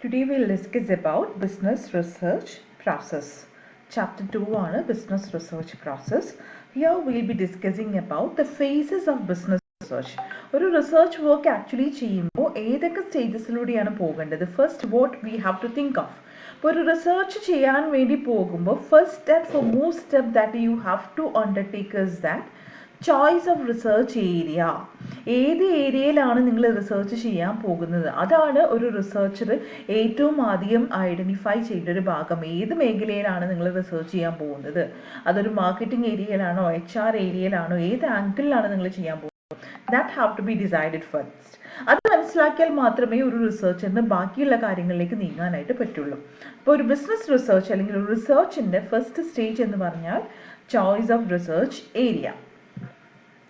Today we'll discuss about business research process. Chapter 2 on business research process. Here we'll be discussing about the phases of business research. ഒരു research work actually ചെയ്യുമ്പോൾ ഏതൊക്കെ സ്റ്റേജസിലൂടെയാണ് പോകേണ്ടത്? First what we have to think of. ഇപ്പോൾ ഒരു research ചെയ്യാൻ വേണ്ടി പോകുമ്പോൾ first and foremost step that you have to undertake is that choice of research area. ഏത് ഏരിയയിലാണ് നിങ്ങൾ റിസർച്ച് ചെയ്യാൻ പോകുന്നത്? അതാണ് ഒരു റിസർച്ചർ ഏറ്റവും ആദ്യം ഐഡൻറ്റിഫൈ ചെയ്യേണ്ട ഒരു ഭാഗം. ഏത് മേഖലയിലാണ് നിങ്ങൾ റിസർച്ച് ചെയ്യാൻ പോകുന്നത്? അതൊരു മാർക്കറ്റിംഗ് ഏരിയയിലാണോ, HR ഏരിയയിലാണോ, ഏത് ആംഗിളിലാണ് നിങ്ങൾ ചെയ്യാൻ പോകുന്നത്? That have to be decided first. അത് മനസ്സിലാക്കിയാൽ മാത്രമേ ഒരു റിസർച്ചറിന് ബാക്കിയുള്ള കാര്യങ്ങളിലേക്ക് നീങ്ങാനായിട്ട് പറ്റുള്ളൂ. അപ്പോൾ ഒരു ബിസിനസ് റിസർച്ച് അല്ലെങ്കിൽ ഒരു റിസർച്ചിൻ്റെ ഫസ്റ്റ് സ്റ്റേജ് എന്ന് പറഞ്ഞാൽ choice of research area.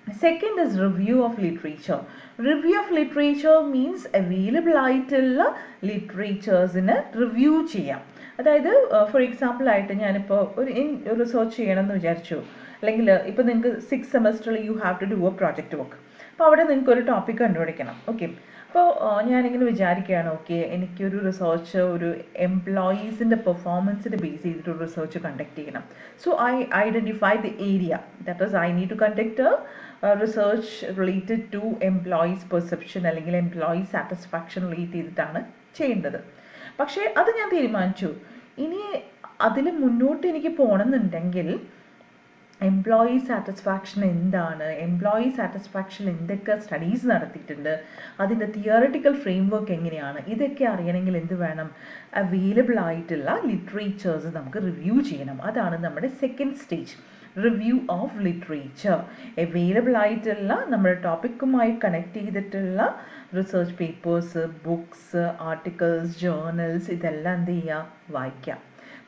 Second is review of literature. Review of literature means available ആയിട്ടുള്ള ലിറ്ററേച്ചേഴ്സിന് റിവ്യൂ ചെയ്യാം. അതായത് ഫോർ എക്സാമ്പിൾ ആയിട്ട് ഞാനിപ്പോൾ ഒരു റിസർച്ച് ചെയ്യണമെന്ന് വിചാരിച്ചു, അല്ലെങ്കിൽ ഇപ്പോൾ നിങ്ങൾക്ക് 6th സെമസ്റ്ററിൽ you have to do a project work. അപ്പോൾ അവിടെ നിങ്ങൾക്ക് ഒരു ടോപ്പിക് കണ്ടുപിടിക്കണം. ഓക്കെ, അപ്പോൾ ഞാനിങ്ങനെ വിചാരിക്കുകയാണ്, ഓക്കെ എനിക്കൊരു റിസർച്ച് ഒരു എംപ്ലോയീസിൻ്റെ പെർഫോമൻസിനെ ബേസ് ചെയ്തിട്ട് ഒരു റിസർച്ച് കണ്ടക്ട് ചെയ്യണം. So I identify the area, that is I need to conduct research related to employees perception അല്ലെങ്കിൽ എംപ്ലോയീസ് സാറ്റിസ്ഫാക്ഷൻ റിലേറ്റ് ചെയ്തിട്ടാണ് ചെയ്യേണ്ടത്. പക്ഷേ അത് ഞാൻ തീരുമാനിച്ചു. ഇനി അതിൽ മുന്നോട്ട് എനിക്ക് പോകണമെന്നുണ്ടെങ്കിൽ എംപ്ലോയി സാറ്റിസ്ഫാക്ഷൻ എന്താണ്, എംപ്ലോയി സാറ്റിസ്ഫാക്ഷൻ എന്തൊക്കെ സ്റ്റഡീസ് നടത്തിയിട്ടുണ്ട്, അതിൻ്റെ തിയററ്റിക്കൽ ഫ്രെയിംവർക്ക് എങ്ങനെയാണ്, ഇതൊക്കെ അറിയണമെങ്കിൽ എന്ത് വേണം? അവൈലബിൾ ആയിട്ടുള്ള ലിറ്ററേച്ചേഴ്സ് നമുക്ക് റിവ്യൂ ചെയ്യണം. അതാണ് നമ്മുടെ second stage, review of literature. Available ആയിട്ടുള്ള നമ്മുടെ ടോപ്പിക്കുമായി കണക്ട് ചെയ്തിട്ടുള്ള research papers, books, articles, journals ഇതെല്ലാം എന്ത് ചെയ്യുക? വായിക്കാം.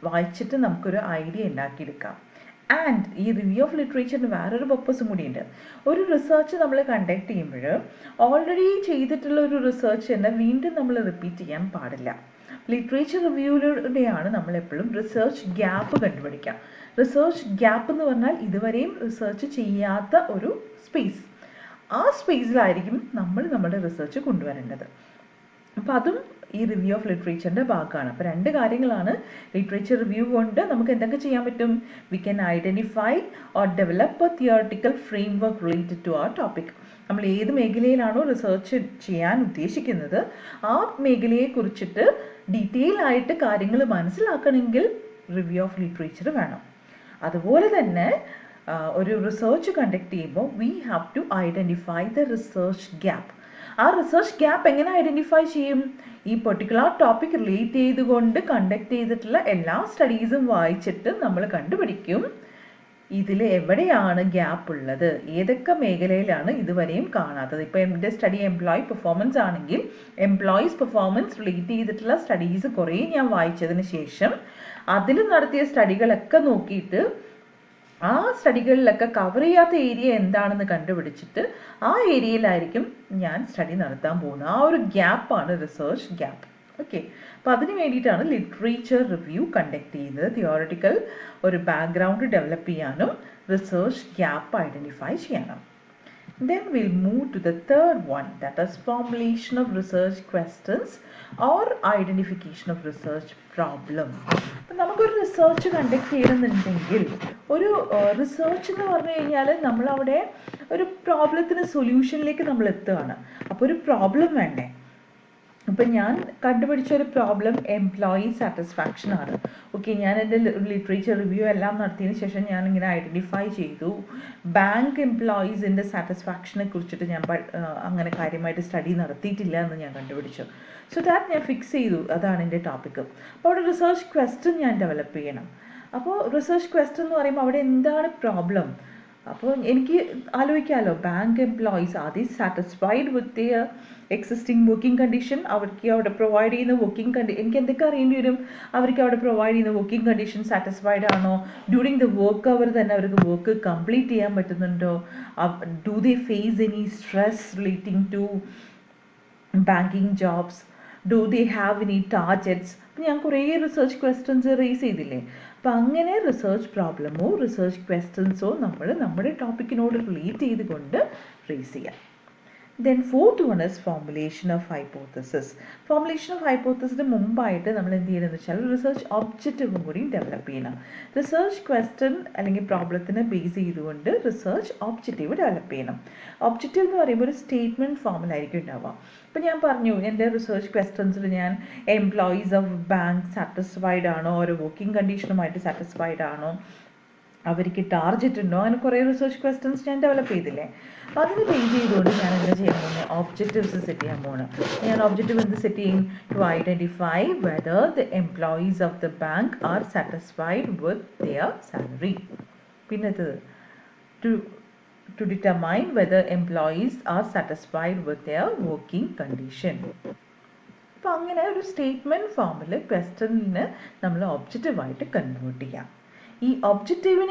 വായിച്ചിട്ട് നമുക്കൊരു ഐഡിയ ഉണ്ടാക്കിയെടുക്കാം. ആൻഡ് ഈ റിവ്യൂ ഓഫ് ലിറ്ററേച്ചറിന് വേറൊരു പർപ്പസും കൂടിയുണ്ട്. ഒരു റിസർച്ച് നമ്മൾ കണ്ടക്ട് ചെയ്യുമ്പോൾ ഓൾറെഡി ചെയ്തിട്ടുള്ള ഒരു റിസർച്ച് തന്നെ വീണ്ടും നമ്മൾ റിപ്പീറ്റ് ചെയ്യാൻ പാടില്ല. ലിറ്ററേച്ചർ റിവ്യൂയിലൂടെയാണ് നമ്മൾ എപ്പോഴും റിസർച്ച് ഗ്യാപ്പ് കണ്ടുപിടിക്കുക. റിസർച്ച് ഗ്യാപ്പ് എന്ന് പറഞ്ഞാൽ ഇതുവരെയും റിസർച്ച് ചെയ്യാത്ത ഒരു സ്പേസ്. ആ സ്പേസിലായിരിക്കും നമ്മൾ നമ്മുടെ റിസർച്ച് കൊണ്ടുവരേണ്ടത്. അപ്പോൾ അതും ഈ റിവ്യൂ ഓഫ് ലിറ്ററേച്ചറിൻ്റെ ഭാഗമാണ്. അപ്പോൾ രണ്ട് കാര്യങ്ങളാണ്. ലിറ്ററേച്ചർ റിവ്യൂ കൊണ്ട് നമുക്ക് എന്തൊക്കെ ചെയ്യാൻ പറ്റും? We can identify or develop a theoretical framework related to ആ ടോപ്പിക്. നമ്മൾ ഏത് മേഖലയിലാണോ റിസർച്ച് ചെയ്യാൻ ഉദ്ദേശിക്കുന്നത് ആ മേഖലയെക്കുറിച്ചിട്ട് ഡീറ്റെയിൽ ആയിട്ട് കാര്യങ്ങൾ മനസ്സിലാക്കണമെങ്കിൽ റിവ്യൂ ഓഫ് ലിറ്ററേച്ചർ വേണം. അതുപോലെ തന്നെ ഒരു റിസർച്ച് കണ്ടക്ട് ചെയ്യുമ്പോൾ we have to identify the research gap. ആ റിസർച്ച് ഗ്യാപ്പ് എങ്ങനെ ഐഡൻറ്റിഫൈ ചെയ്യും? ഈ പെർട്ടിക്കുലർ ടോപ്പിക് റിലേറ്റ് ചെയ്തുകൊണ്ട് കണ്ടക്ട് ചെയ്തിട്ടുള്ള എല്ലാ സ്റ്റഡീസും വായിച്ചിട്ട് നമ്മൾ കണ്ടുപിടിക്കും ഇതിൽ എവിടെയാണ് ഗ്യാപ്പ് ഉള്ളത്, ഏതൊക്കെ മേഖലയിലാണ് ഇതുവരെയും കാണാത്തത്. ഇപ്പോൾ എൻ്റെ സ്റ്റഡി എംപ്ലോയി പെർഫോമൻസ് ആണെങ്കിൽ എംപ്ലോയീസ് പെർഫോമൻസ് റിലേറ്റ് ചെയ്തിട്ടുള്ള സ്റ്റഡീസ് കുറേ ഞാൻ വായിച്ചതിന് ശേഷം അതിൽ നടത്തിയ സ്റ്റഡികളൊക്കെ നോക്കിയിട്ട് ആ സ്റ്റഡികളിലൊക്കെ കവർ ചെയ്യാത്ത ഏരിയ എന്താണെന്ന് കണ്ടുപിടിച്ചിട്ട് ആ ഏരിയയിലായിരിക്കും ഞാൻ സ്റ്റഡി നടത്താൻ പോകുന്നത്. ആ ഒരു ഗ്യാപ്പാണ് റിസർച്ച് ഗ്യാപ്പ്. ഓക്കെ, അപ്പോൾ അതിന് വേണ്ടിയിട്ടാണ് ലിറ്ററേച്ചർ റിവ്യൂ കണ്ടക്ട് ചെയ്യുന്നത്. തിയോറിറ്റിക്കൽ ഒരു ബാക്ക്ഗ്രൗണ്ട് ഡെവലപ്പ് ചെയ്യാനും റിസർച്ച് ഗ്യാപ്പ് ഐഡൻറ്റിഫൈ ചെയ്യാനും. Then we'll move to the third one, that is formulation of research questions or identification of research problem. നമുക്കൊരു റിസർച്ച് കണ്ടക്ട് ചെയ്യണമെന്നുണ്ടെങ്കിൽ ഒരു റിസർച്ച് എന്ന് പറഞ്ഞു കഴിഞ്ഞാൽ നമ്മളവിടെ ഒരു പ്രോബ്ലത്തിന് സൊല്യൂഷനിലേക്ക് നമ്മൾ എത്തുകയാണ്. അപ്പോൾ ഒരു പ്രോബ്ലം വേണ്ടേ? ഇപ്പം ഞാൻ കണ്ടുപിടിച്ച ഒരു പ്രോബ്ലം എംപ്ലോയി സാറ്റിസ്ഫാക്ഷൻ ആണ്. ഓക്കെ, ഞാൻ എൻ്റെ ലിറ്ററേച്ചർ റിവ്യൂ എല്ലാം നടത്തിയതിന് ശേഷം ഞാൻ ഇങ്ങനെ ഐഡൻറ്റിഫൈ ചെയ്തു ബാങ്ക് എംപ്ലോയീസിൻ്റെ സാറ്റിസ്ഫാക്ഷനെ കുറിച്ചിട്ട് ഞാൻ അങ്ങനെ കാര്യമായിട്ട് സ്റ്റഡി നടത്തിയിട്ടില്ല എന്ന് ഞാൻ കണ്ടുപിടിച്ചു. സോ ദാറ്റ് ഞാൻ ഫിക്സ് ചെയ്തു, അതാണ് എൻ്റെ ടോപ്പിക്ക്. അപ്പോൾ അവിടെ റിസർച്ച് ക്വസ്റ്റ്യൻ ഞാൻ ഡെവലപ്പ് ചെയ്യണം. അപ്പോൾ റിസർച്ച് ക്വസ്റ്റ്യൻ എന്ന് പറയുമ്പോൾ അവിടെ എന്താണ് പ്രോബ്ലം? അപ്പോൾ എനിക്ക് ആലോചിക്കാമല്ലോ, bank employees are the satisfied with their existing working condition? അവർക്ക് അവിടെ പ്രൊവൈഡ് ചെയ്യുന്ന വർക്കിംഗ് എനിക്ക് എന്തൊക്കെ അറിയേണ്ടി വരും? അവർക്ക് അവിടെ പ്രൊവൈഡ് ചെയ്യുന്ന വർക്കിംഗ് കണ്ടീഷൻ സാറ്റിസ്ഫൈഡ് ആണോ? ഡ്യൂറിങ് ദ വർക്ക് അവർ തന്നെ അവർക്ക് വർക്ക് കംപ്ലീറ്റ് ചെയ്യാൻ പറ്റുന്നുണ്ടോ? Do they face any stress relating to banking jobs? Do they have any targets? ഞാൻ കുറേ റിസർച്ച് ക്വസ്റ്റ്യൻസ് റേസ് ചെയ്തില്ലേ? അപ്പം അങ്ങനെ റിസർച്ച് പ്രോബ്ലമോ റിസർച്ച് ക്വസ്റ്റ്യൻസോ നമ്മൾ നമ്മുടെ ടോപ്പിക്കിനോട് റിലേറ്റ് ചെയ്തുകൊണ്ട് റേസ് ചെയ്യാം. Then fourth one is formulation of hypothesis. Formulation of hypothesis മുമ്പായിട്ട് നമ്മൾ എന്ത് ചെയ്യണമെന്ന് വെച്ചാൽ റിസർച്ച് ഒബ്ജക്റ്റീവും കൂടി ഡെവലപ്പ് ചെയ്യണം. റിസർച്ച് ക്വസ്റ്റ്യൻ അല്ലെങ്കിൽ പ്രോബ്ലത്തിനെ ബേസ് ചെയ്തുകൊണ്ട് റിസർച്ച് ഒബ്ജക്റ്റീവ് ഡെവലപ്പ് ചെയ്യണം. ഒബ്ജക്റ്റീവ് എന്ന് പറയുമ്പോൾ ഒരു സ്റ്റേറ്റ്മെൻറ്റ് ഫോമിലായിരിക്കും ഉണ്ടാവുക. ഇപ്പം ഞാൻ പറഞ്ഞു എൻ്റെ റിസർച്ച് ക്വസ്റ്റ്യൻസിൽ ഞാൻ എംപ്ലോയീസ് ഓഫ് ബാങ്ക് സാറ്റിസ്ഫൈഡ് ആണോ, ഒരു വർക്കിംഗ് കണ്ടീഷനുമായിട്ട് സാറ്റിസ്ഫൈഡ് ആണോ, അവർക്ക് ടാർജറ്റ് ഉണ്ടോ, അങ്ങനെ കുറേ റിസർച്ച് ക്വസ്റ്റ്യൻസ് ഞാൻ ഡെവലപ്പ് ചെയ്തില്ലേ. അപ്പോൾ അതിന് ബേസ് ചെയ്തുകൊണ്ട് ഞാൻ എന്താ ചെയ്യാൻ പോകുന്നത്, ഒബ്ജക്റ്റീവ്സ് സെറ്റ് ചെയ്യാൻ പോകണം. ഞാൻ ഒബ്ജക്റ്റീവ് എന്ത് സെറ്റ് ചെയ്യും, to identify whether the employees of the bank are satisfied with their salary. പിന്നത്തത് to determine whether employees are satisfied with their working condition. അപ്പോൾ അങ്ങനെ ഒരു സ്റ്റേറ്റ്മെൻറ്റ് ഫോമിൽ ക്വസ്റ്റ്യനിന് നമ്മൾ ഒബ്ജക്റ്റീവായിട്ട് കൺവേർട്ട് ചെയ്യാം. ഈ ഒബ്ജക്റ്റീവിനെ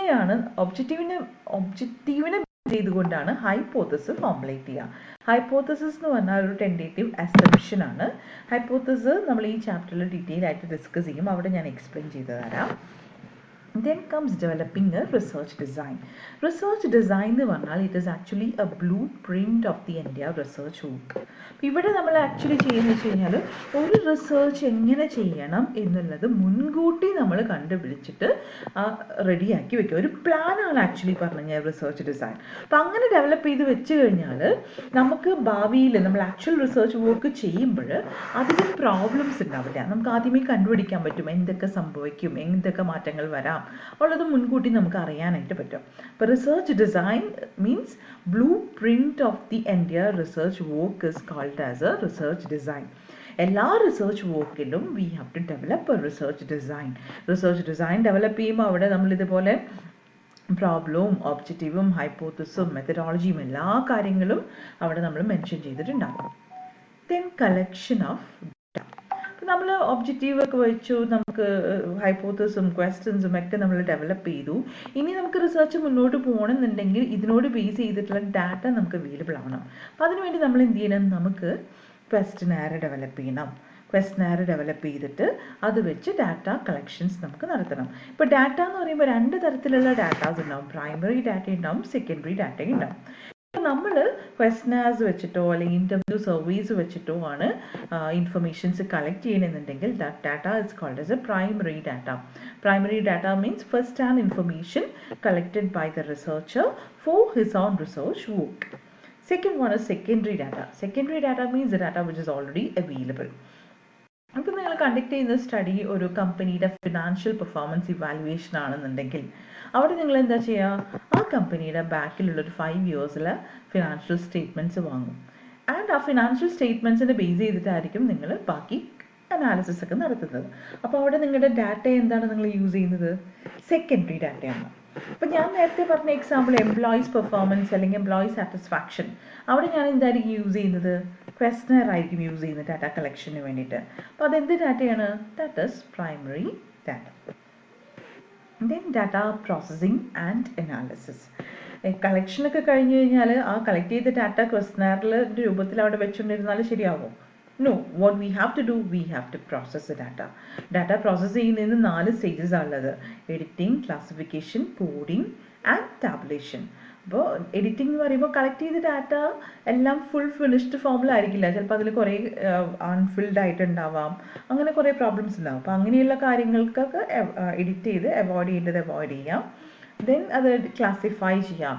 ചെയ്തുകൊണ്ടാണ് ഹൈപ്പോത്തസിസ് ഫോർമുലേറ്റ് ചെയ്യുക. ഹൈപ്പോത്തസിസ് എന്ന് പറഞ്ഞാൽ ഒരു ടെൻറ്റേറ്റീവ് അസംപ്ഷൻ ആണ്. ഹൈപ്പോത്തസിസ് നമ്മൾ ഈ ചാപ്റ്ററിൽ ഡീറ്റെയിൽ ആയിട്ട് ഡിസ്കസ് ചെയ്യും, അവിടെ ഞാൻ എക്സ്പ്ലെയിൻ ചെയ്തു തരാം. Then comes developing a research design. Research design എന്ന് പറഞ്ഞാൽ it is actually a blueprint of the India research work. ഇവിടെ നമ്മൾ ആക്ച്വലി ചെയ്യുന്നത് വെച്ച് കഴിഞ്ഞാൽ ഒരു റിസർച്ച് എങ്ങനെ ചെയ്യണം എന്നുള്ളത് മുൻകൂട്ടി നമ്മൾ കണ്ടുപിടിച്ചിട്ട് റെഡിയാക്കി വെക്കുക. ഒരു പ്ലാനാണ് ആക്ച്വലി പറഞ്ഞു കഴിഞ്ഞാൽ റിസർച്ച് ഡിസൈൻ. അപ്പം അങ്ങനെ ഡെവലപ്പ് ചെയ്ത് വെച്ച് കഴിഞ്ഞാൽ നമുക്ക് ഭാവിയിൽ നമ്മൾ ആക്ച്വൽ റിസർച്ച് വർക്ക് ചെയ്യുമ്പോൾ അധികം പ്രോബ്ലംസ് ഉണ്ടാവില്ല. നമുക്ക് ആദ്യമേ കണ്ടുപിടിക്കാൻ പറ്റും എന്തൊക്കെ സംഭവിക്കും, എന്തൊക്കെ മാറ്റങ്ങൾ വരാം ഉള്ളത് മുൻകൂട്ടി നമുക്ക് അറിയാനായിട്ട് പറ്റും. അപ്പോൾ research design means blue print of the entire research work is called as a research design. എല്ലാ റിസർച്ച് വർക്കിലും we have to develop a research design. Research design develop ചെയ്യുമ്പോൾ അവിടെ നമ്മൾ ഇതുപോലെ പ്രോബ്ലവും ഒബ്ജക്റ്റീവും ഹൈപ്പോത്തസിസും മെത്തഡോളജിയും എല്ലാ കാര്യങ്ങളും അവിടെ നമ്മൾ മെൻഷൻ ചെയ്തിട്ടുണ്ടാകും. ദെൻ കളക്ഷൻ ഓഫ് നമ്മൾ ഒബ്ജക്റ്റീവ് ഒക്കെ വെച്ചു, നമുക്ക് ഹൈപ്പോത്തസിസും ക്വസ്റ്റ്യൻസും ഒക്കെ നമ്മൾ ഡെവലപ്പ് ചെയ്തു. ഇനി നമുക്ക് റിസർച്ച് മുന്നോട്ട് പോകണമെന്നുണ്ടെങ്കിൽ ഇതിനോട് ബേസ് ചെയ്തിട്ടുള്ള ഡാറ്റ നമുക്ക് അവൈലബിൾ ആവണം. അപ്പം അതിനുവേണ്ടി നമ്മൾ എന്ത് ചെയ്യണം, നമുക്ക് ക്വസ്റ്റ്യനെയർ ഡെവലപ്പ് ചെയ്യണം. ക്വസ്റ്റ്യനെയർ ഡെവലപ്പ് ചെയ്തിട്ട് അത് വെച്ച് ഡാറ്റ കളക്ഷൻസ് നമുക്ക് നടത്തണം. ഇപ്പോൾ ഡാറ്റ എന്ന് പറയുമ്പോൾ രണ്ട് തരത്തിലുള്ള ഡാറ്റാസ് ഉണ്ടാവും. പ്രൈമറി ഡാറ്റ ഉണ്ടാവും, സെക്കൻഡറി ഡാറ്റ ഉണ്ടാവും. നമ്മൾ ക്വസ്റ്റ്യനെയർസ് വെച്ചിട്ടോ അല്ലെങ്കിൽ ഇൻ്റർവ്യൂ സർവീസ് വെച്ചിട്ടോ ആണ് ഇൻഫർമേഷൻസ് കളക്ട് ചെയ്യണമെന്നുണ്ടെങ്കിൽ that data is called as a primary data. Primary data means first hand information collected by the researcher for his own research work. Second one is secondary data. Secondary data means the data which is already available. അപ്പോൾ നിങ്ങൾ conduct ചെയ്യുന്ന study ഒരു കമ്പനിയുടെ financial performance evaluation ആണെന്നുണ്ടെങ്കിൽ അവിടെ നിങ്ങൾ എന്താ ചെയ്യുക, ആ കമ്പനിയുടെ ബാക്കിലുള്ളൊരു 5 ഇയേഴ്സിലെ ഫിനാൻഷ്യൽ സ്റ്റേറ്റ്മെൻറ്റ്സ് വാങ്ങും. ആൻഡ് ആ ഫിനാൻഷ്യൽ സ്റ്റേറ്റ്മെൻറ്റ്സിനെ ബേസ് ചെയ്തിട്ടായിരിക്കും നിങ്ങൾ ബാക്കി അനാലിസിസ് ഒക്കെ നടത്തുന്നത്. അപ്പോൾ അവിടെ നിങ്ങളുടെ ഡാറ്റ എന്താണ് നിങ്ങൾ യൂസ് ചെയ്യുന്നത്, സെക്കൻഡറി ഡാറ്റയാണ്. അപ്പം ഞാൻ നേരത്തെ പറഞ്ഞ എക്സാമ്പിൾ എംപ്ലോയീസ് പെർഫോമൻസ് അല്ലെങ്കിൽ എംപ്ലോയി സാറ്റിസ്ഫാക്ഷൻ, അവിടെ ഞാൻ എന്തായിരിക്കും യൂസ് ചെയ്യുന്നത്, ക്വസ്റ്റ്യനെയർ ആയിരിക്കും യൂസ് ചെയ്യുന്നത് ഡാറ്റ കളക്ഷന് വേണ്ടിയിട്ട്. അപ്പോൾ അതെന്ത് ഡാറ്റയാണ്, that is primary data. Then data processing and analysis. കളക്ഷനൊക്കെ കഴിഞ്ഞ് കഴിഞ്ഞാൽ ആ കളക്ട് ചെയ്ത ഡാറ്റ ക്വസ്റ്റ്യനെയറിൻ്റെ രൂപത്തിൽ അവിടെ വെച്ചുകൊണ്ടിരുന്നാൽ ശരിയാവും? No, what we have to do, we have to process the data. Data process ചെയ്യുന്നതിന് 4 stages ആണുള്ളത്: editing, classification, coding and tabulation. അപ്പോൾ എഡിറ്റിംഗ് എന്ന് പറയുമ്പോൾ കളക്ട് ചെയ്ത ഡാറ്റ എല്ലാം ഫുൾ ഫിനിഷ്ഡ് ഫോമിലായിരിക്കില്ല, ചിലപ്പോൾ അതിൽ കുറേ അൺഫിൽഡ് ആയിട്ടുണ്ടാവാം, അങ്ങനെ കുറേ പ്രോബ്ലംസ് ഉണ്ടാവും. അപ്പോൾ അങ്ങനെയുള്ള കാര്യങ്ങൾക്കൊക്കെ എഡിറ്റ് ചെയ്ത് അവോയ്ഡ് ചെയ്യേണ്ടത് അവോയ്ഡ് ചെയ്യാം. ദെൻ അത് ക്ലാസിഫൈ ചെയ്യാം.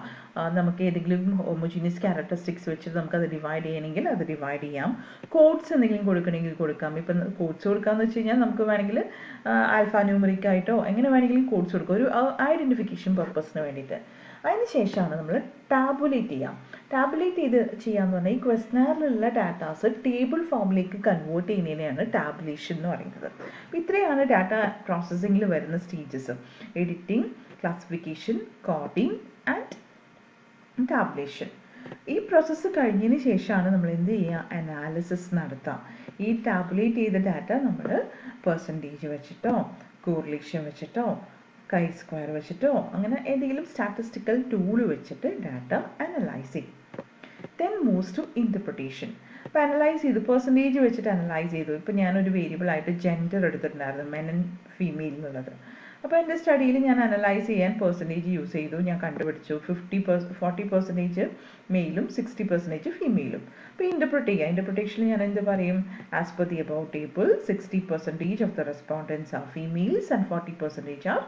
നമുക്ക് ഏതെങ്കിലും ഹോമോജീനിയസ് ക്യാരക്ടറിസ്റ്റിക്സ് വെച്ചിട്ട് നമുക്കത് ഡിവൈഡ് ചെയ്യണമെങ്കിൽ അത് ഡിവൈഡ് ചെയ്യാം. കോഡ്സ് എന്തെങ്കിലും കൊടുക്കണമെങ്കിൽ കൊടുക്കാം. ഇപ്പം കോഡ്സ് കൊടുക്കാമെന്ന് വെച്ച് കഴിഞ്ഞാൽ നമുക്ക് വേണമെങ്കിൽ ആൽഫ ന്യൂമറിക് ആയിട്ടോ എങ്ങനെ വേണമെങ്കിലും കോഡ്സ് കൊടുക്കാം, ഒരു ഐഡൻറ്റിഫിക്കേഷൻ പർപ്പസിന് വേണ്ടിയിട്ട്. അതിന് ശേഷമാണ് നമ്മൾ ടാബുലേറ്റ് ചെയ്യാം. ടാബുലേറ്റ് ചെയ്യാന്ന് പറഞ്ഞാൽ ഈ ക്വസ്റ്റ്യനെയറിലുള്ള ഡാറ്റാസ് ടേബിൾ ഫോമിലേക്ക് കൺവേർട്ട് ചെയ്യുന്നതിനെയാണ് ടാബുലേഷൻ എന്ന് പറയുന്നത്. അപ്പോൾ ഇത്രയാണ് ഡാറ്റ പ്രോസസ്സിങ്ങിൽ വരുന്ന stages: editing, classification, coding and tabulation. ഈ പ്രോസസ്സ് കഴിഞ്ഞതിന് ശേഷമാണ് നമ്മൾ എന്ത് ചെയ്യുക, അനാലിസിസ് നടത്താം. ഈ ടാബുലേറ്റ് ചെയ്ത ഡാറ്റ നമ്മൾ പെർസെൻറ്റേജ് വെച്ചിട്ടോ കോറിലേഷൻ വെച്ചിട്ടോ കൈ സ്ക്വയർ വെച്ചിട്ടോ അങ്ങനെ ഏതെങ്കിലും സ്റ്റാറ്റിസ്റ്റിക്കൽ ടൂൾ വെച്ചിട്ട് ഡാറ്റ അനലൈസ് ചെയ്യും. Then moves to interpretation. അപ്പോൾ അനലൈസ് ചെയ്തു, പെർസെൻറ്റേജ് വെച്ചിട്ട് അനലൈസ് ചെയ്തു. ഇപ്പോൾ ഞാനൊരു വേരിയബിൾ ആയിട്ട് ജെൻഡർ എടുത്തിട്ടുണ്ടായിരുന്നു, മെൻ ആൻഡ് ഫീമെയിൽ എന്നുള്ളത്. അപ്പോൾ എൻ്റെ സ്റ്റഡിയിൽ ഞാൻ അനലൈസ് ചെയ്യാൻ പെർസെൻറ്റേജ് യൂസ് ചെയ്തു. ഞാൻ കണ്ടുപിടിച്ചു 40% മെയിലും 60% ഫീമെയിലും. അപ്പോൾ ഇൻ്റർപ്രിട്ടേഷനിൽ ഞാൻ എന്ത് പറയും? As per the above table 60% of the respondents are females and 40% are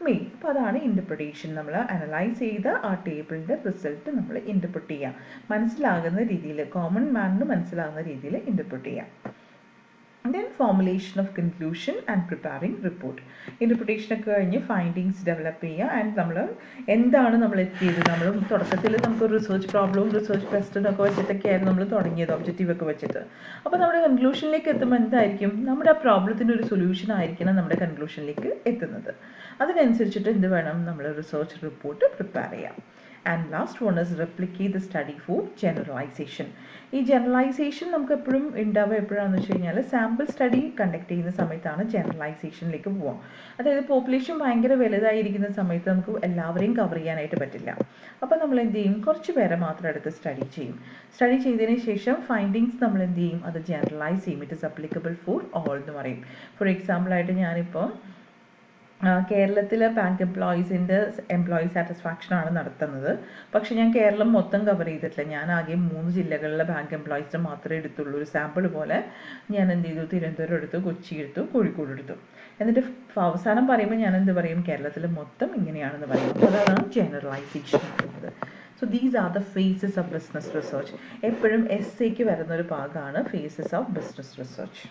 male. അപ്പോൾ അതാണ് ഇൻ്റർപ്രിട്ടേഷൻ. നമ്മൾ അനലൈസ് ചെയ്ത ആ ടേബിളിൻ്റെ റിസൾട്ട് നമ്മൾ ഇൻ്റർപ്രിറ്റ് ചെയ്യുക, മനസ്സിലാകുന്ന രീതിയിൽ, കോമൺ മാനിന് മനസ്സിലാകുന്ന രീതിയിൽ ഇൻ്റർപ്രിറ്റ് ചെയ്യാം. Then formulation of conclusion and preparing report. Interpretation ഒക്കെ കഴിഞ്ഞ് ഫൈൻഡിങ്സ് ഡെവലപ്പ് ചെയ്യുക. ആൻഡ് നമ്മൾ എന്താണ് നമ്മൾ എത്തിയത്? നമ്മൾ തുടക്കത്തിൽ നമുക്ക് റിസർച്ച് പ്രോബ്ലവും റിസർച്ച് ക്വസ്റ്റനും ഒക്കെ വെച്ചിട്ടൊക്കെയായിരുന്നു നമ്മൾ തുടങ്ങിയത്, ഒബ്ജക്റ്റീവ് ഒക്കെ വെച്ചിട്ട്. അപ്പോൾ നമ്മുടെ കൺക്ലൂഷനിലേക്ക് എത്തുമ്പോൾ എന്തായിരിക്കും? നമ്മുടെ ആ പ്രോബ്ലത്തിന് ഒരു സൊല്യൂഷൻ ആയിരിക്കണം നമ്മുടെ കൺക്ലൂഷനിലേക്ക് എത്തുന്നത്. അതിനനുസരിച്ചിട്ട് എന്ത് വേണം? നമ്മൾ റിസർച്ച് റിപ്പോർട്ട് പ്രിപ്പയർ ചെയ്യാം. And last one is replicate the study for generalization. ഈ ജനറലൈസേഷൻ നമുക്ക് എപ്പോഴും ഉണ്ടാവുക എപ്പോഴാണെന്ന് വെച്ച് കഴിഞ്ഞാൽ സാമ്പിൾ സ്റ്റഡി കണ്ടക്ട് ചെയ്യുന്ന സമയത്താണ് ജനറലൈസേഷനിലേക്ക് പോവാം. അതായത് പോപ്പുലേഷൻ ഭയങ്കര വലുതായിരിക്കുന്ന സമയത്ത് നമുക്ക് എല്ലാവരെയും കവർ ചെയ്യാനായിട്ട് പറ്റില്ല. അപ്പോൾ നമ്മൾ എന്ത് ചെയ്യും? കുറച്ച് പേരെ മാത്രം എടുത്ത് സ്റ്റഡി ചെയ്യും. സ്റ്റഡി ചെയ്തതിന് ശേഷം ഫൈൻഡിങ്സ് നമ്മൾ എന്ത് ചെയ്യും? അത് ജനറലൈസ് ചെയ്യും. It is applicable for all എന്ന് പറയും. ഫോർ എക്സാമ്പിളായിട്ട് ഞാനിപ്പോൾ കേരളത്തിലെ ബാങ്ക് എംപ്ലോയി സാറ്റിസ്ഫാക്ഷനാണ് നടത്തുന്നത്. പക്ഷെ ഞാൻ കേരളം മൊത്തം കവർ ചെയ്തിട്ടില്ല. ഞാൻ ആകെ 3 ജില്ലകളിലെ ബാങ്ക് എംപ്ലോയീസിനെ മാത്രമേ എടുത്തുള്ളൂ. ഒരു സാമ്പിൾ പോലെ ഞാൻ എന്ത് ചെയ്തു? തിരുവനന്തപുരം എടുത്തു, കൊച്ചി എടുത്തു, കോഴിക്കോട് എടുത്തു. എന്നിട്ട് അവസാനം പറയുമ്പോൾ ഞാൻ എന്ത് പറയും? കേരളത്തിൽ മൊത്തം ഇങ്ങനെയാണെന്ന് പറയും. അപ്പോൾ അതാണ് ജനറലൈസേഷൻ പറയുന്നത്. So these are the phases of business research. എപ്പോഴും എസ്സേക്ക് വരുന്നൊരു ഭാഗമാണ് phases of business research.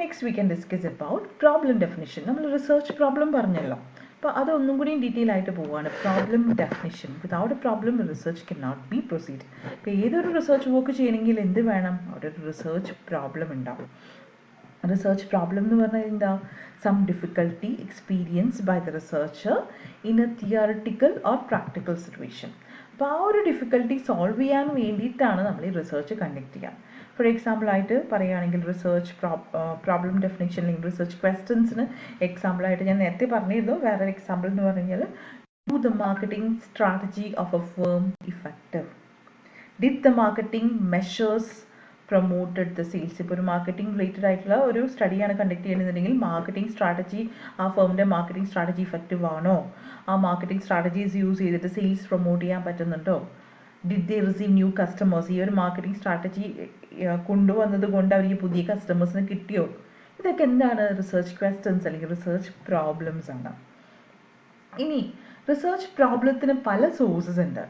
Next we can discuss about problem definition. നമ്മൾ റിസർച്ച് പ്രോബ്ലം പറഞ്ഞല്ലോ. അപ്പോൾ അതൊന്നും കൂടി ഡീറ്റെയിൽ ആയിട്ട് പോവുകയാണ്. Problem definition. Without a problem research can not be proceed. ഇപ്പോൾ ഏതൊരു റിസർച്ച് വർക്ക് ചെയ്യണമെങ്കിൽ എന്ത് വേണം? അവിടെ ഒരു റിസർച്ച് പ്രോബ്ലം ഉണ്ടാവും. റിസർച്ച് പ്രോബ്ലം എന്ന് പറഞ്ഞാൽ എന്താ? Some difficulty experienced by the researcher in A theoretical or practical situation. അപ്പോൾ ആ ഒരു ഡിഫിക്കൽട്ടി സോൾവ് ചെയ്യാൻ വേണ്ടിയിട്ടാണ് നമ്മൾ ഈ റിസർച്ച് കണ്ടക്ട് ചെയ്യുക. ഫോർ എക്സാമ്പിളായിട്ട് പറയുകയാണെങ്കിൽ റിസർച്ച് പ്രോബ്ലം ഡെഫിനിഷൻ അല്ലെങ്കിൽ റിസർച്ച് ക്വസ്റ്റ്യൻസിന് എക്സാമ്പിളായിട്ട് ഞാൻ നേരത്തെ പറഞ്ഞിരുന്നു. വേറൊരു എക്സാമ്പിൾ എന്ന് പറഞ്ഞാൽ do the marketing strategy of A firm effective. Did the marketing measures promoted the sales. ഇപ്പോൾ ഒരു മാർക്കറ്റിംഗ് റിലേറ്റഡ് ആയിട്ടുള്ള ഒരു സ്റ്റഡിയാണ് കണ്ടക്ട് ചെയ്യുന്നുണ്ടെങ്കിൽ മാർക്കറ്റിംഗ് സ്ട്രാറ്റജി, ആ ഫേമിൻ്റെ മാർക്കറ്റിംഗ് സ്ട്രാറ്റജി ഇഫക്റ്റീവ് ആണോ? ആ മാർക്കറ്റിംഗ് സ്ട്രാറ്റജീസ് യൂസ് ചെയ്തിട്ട് സെയിൽസ് പ്രൊമോട്ട് ചെയ്യാൻ പറ്റുന്നുണ്ടോ? Did they receive new customers? ഈ ഒരു മാർക്കറ്റിംഗ് സ്ട്രാറ്റജി കൊണ്ടുവന്നത് കൊണ്ട് അവർക്ക് പുതിയ കസ്റ്റമേഴ്സിന് കിട്ടിയോ? ഇതൊക്കെ എന്താണ്? റിസർച്ച് ക്വസ്റ്റ്യൻസ് അല്ലെങ്കിൽ റിസർച്ച് പ്രോബ്ലംസ് ആണ്. ഇനി റിസർച്ച് പ്രോബ്ലത്തിന് പല സോഴ്സസ് ഉണ്ട്.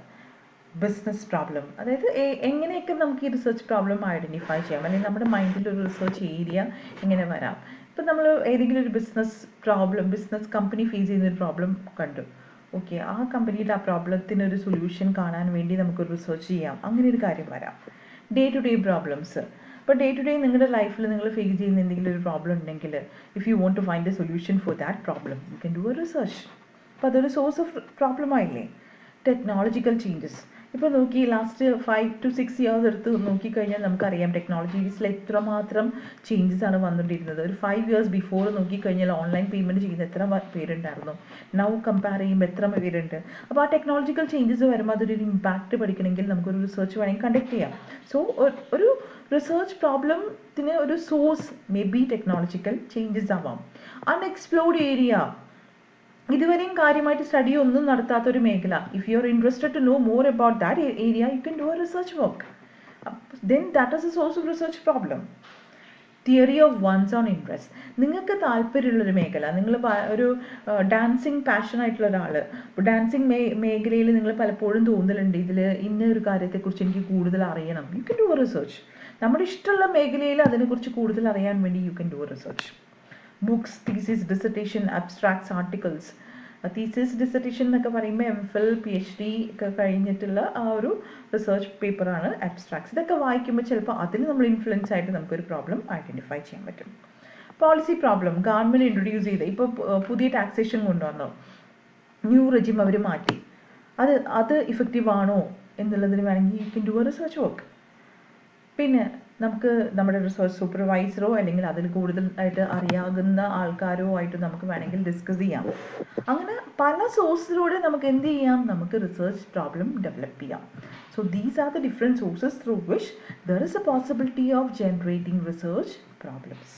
ബിസിനസ് പ്രോബ്ലം, അതായത് എങ്ങനെയൊക്കെ നമുക്ക് ഈ റിസർച്ച് പ്രോബ്ലം ഐഡൻറ്റിഫൈ ചെയ്യാം, അല്ലെങ്കിൽ നമ്മുടെ മൈൻഡിൽ ഒരു റിസർച്ച് ഏരിയ എങ്ങനെ വരാം. ഇപ്പം നമ്മൾ ഏതെങ്കിലും ഒരു ബിസിനസ് കമ്പനി ഫേസ് ചെയ്യുന്ന ഒരു പ്രോബ്ലം കണ്ടു. ഓക്കെ, ആ കമ്പനിയുടെ ആ പ്രോബ്ലത്തിന് ഒരു സൊല്യൂഷൻ കാണാൻ വേണ്ടി നമുക്കൊരു റിസർച്ച് ചെയ്യാം. അങ്ങനെ ഒരു കാര്യം വരാം. Day to day problems. ഇപ്പോൾ ഡേ ടു ഡേ നിങ്ങളുടെ ലൈഫിൽ നിങ്ങൾ ഫേസ് ചെയ്യുന്ന എന്തെങ്കിലും ഒരു പ്രോബ്ലം ഉണ്ടെങ്കിൽ if you want to find a solution for that problem you can do a research. അപ്പോൾ അതൊരു സോഴ്സ് ഓഫ് പ്രോബ്ലം ആയില്ലേ. Technological changes. ഇപ്പോൾ നോക്കി ലാസ്റ്റ് 5 to 6 years എടുത്ത് നോക്കിക്കഴിഞ്ഞാൽ നമുക്കറിയാം ടെക്നോളജീസിൽ എത്രമാത്രം ചേഞ്ചസ് ആണ് വന്നുകൊണ്ടിരുന്നത്. ഒരു 5 years ബിഫോർ നോക്കിക്കഴിഞ്ഞാൽ ഓൺലൈൻ പേയ്മെൻറ്റ് ചെയ്യുന്ന എത്ര പേരുണ്ടായിരുന്നു, നൗ കമ്പയർ ചെയ്യുമ്പോൾ എത്ര പേരുണ്ട്. അപ്പോൾ ആ ടെക്നോളജിക്കൽ ചേഞ്ചസ് വരുമ്പോൾ അതൊരു ഇമ്പാക്റ്റ് പഠിക്കണമെങ്കിൽ നമുക്കൊരു റിസർച്ച് വേണമെങ്കിൽ കണ്ടക്ട് ചെയ്യാം. സോ ഒരു റിസർച്ച് പ്രോബ്ലത്തിന് ഒരു source may be technological changes ആവാം. അൺഎക്സ്പ്ലോർഡ് ഏരിയ, ഇതുവരെയും കാര്യമായിട്ട് സ്റ്റഡി ഒന്നും നടത്താത്തൊരു മേഖല. If you are interested to know more about that area you can do a research work. Then that is a source of research problem. Theory of one's own interest. നിങ്ങൾക്ക് താല്പര്യമുള്ളൊരു മേഖല, നിങ്ങൾ ഒരു ഡാൻസിങ് പാഷൻ ആയിട്ടുള്ള ഒരാൾ, dancing മേഖലയിൽ നിങ്ങൾ പലപ്പോഴും തോന്നലുണ്ട് ഇതിൽ ഇന്ന ഒരു കാര്യത്തെക്കുറിച്ച് എനിക്ക് കൂടുതൽ അറിയണം. U can do a research. നമ്മുടെ ഇഷ്ടമുള്ള മേഖലയിൽ അതിനെക്കുറിച്ച് കൂടുതൽ അറിയാൻ വേണ്ടി U can do a research. Books, thesis, dissertation, abstracts, articles. Thesis, dissertation എന്നൊക്കെ പറയുമ്പോൾ MPhil, PhD ഒക്കെ കഴിഞ്ഞിട്ടുള്ള ആ ഒരു റിസർച്ച് പേപ്പറാണ് അബ്സ്ട്രാക്ട്സ്. ഇതൊക്കെ വായിക്കുമ്പോൾ ചിലപ്പോൾ അതിൽ നമ്മൾ ഇൻഫ്ലുവൻസ് ആയിട്ട് നമുക്കൊരു പ്രോബ്ലം ഐഡൻറ്റിഫൈ ചെയ്യാൻ പറ്റും. Policy problem. ഗവൺമെൻറ് ഇൻട്രൊഡ്യൂസ് ചെയ്ത് ഇപ്പോൾ പുതിയ ടാക്സേഷൻ കൊണ്ടുവന്നോ, ന്യൂ റെജിം അവർ മാറ്റി, അത് ഇഫക്റ്റീവ് ആണോ എന്നുള്ളതിന് വേണമെങ്കിൽ U can do a research work. പിന്നെ നമുക്ക് നമ്മുടെ റിസർച്ച് സൂപ്പർവൈസറോ അല്ലെങ്കിൽ അതിൽ കൂടുതലായിട്ട് അറിയാവുന്ന ആൾക്കാരോ ആയിട്ട് നമുക്ക് വേണമെങ്കിൽ ഡിസ്കസ് ചെയ്യാം. അങ്ങനെ പല സോഴ്സിലൂടെ നമുക്ക് എന്ത് ചെയ്യാം? നമുക്ക് റിസർച്ച് പ്രോബ്ലം ഡെവലപ്പ് ചെയ്യാം. So these are the different sources through which there is A possibility of generating research problems.